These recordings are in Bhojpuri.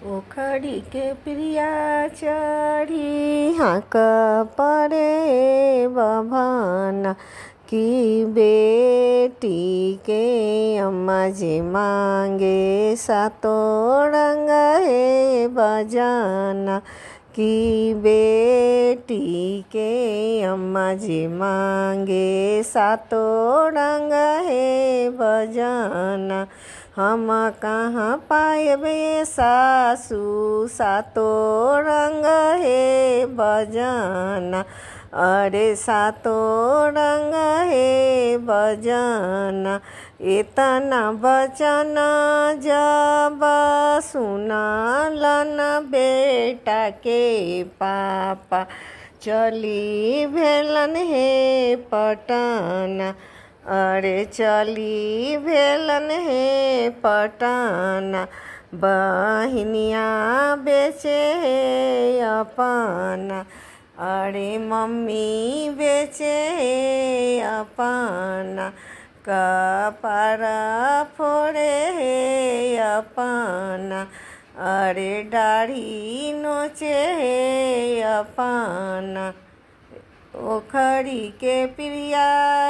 ओखड़ी के प्रिया चढ़ी हाँक परे बभना की बेटी के अम्मा जी मांगे सातो रंग हे बजाना की बेटी के अम्मा जी मांगे सातो रंग हे बजाना। हम कहाँ पाएबे सासू सातो रंग हे बजाना। अरे सातो रंग हे बजाना। इतना बचन जब सुनलन बेटा के पापा चली भेलन हे पटना। अरे चली भेलन हे पटना। बहिनिया बेचे हे अपना। अरे मम्मी बेचे हे अपना। कपड़ा फोड़े हे अपना। अरे दाढ़ी नोचे हे अपना। ओखड़ी के प्रिया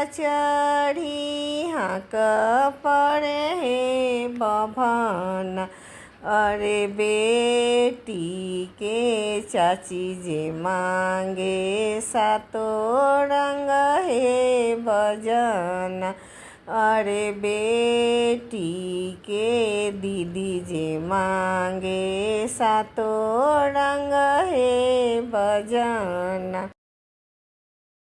चढ़ी हाँक परे हे बभना। अरे बेटी के चाची जे मांगे सातो रंग हे बजाना। अरे बेटी के दीदी जे मांगे सातो रंग हे बजाना।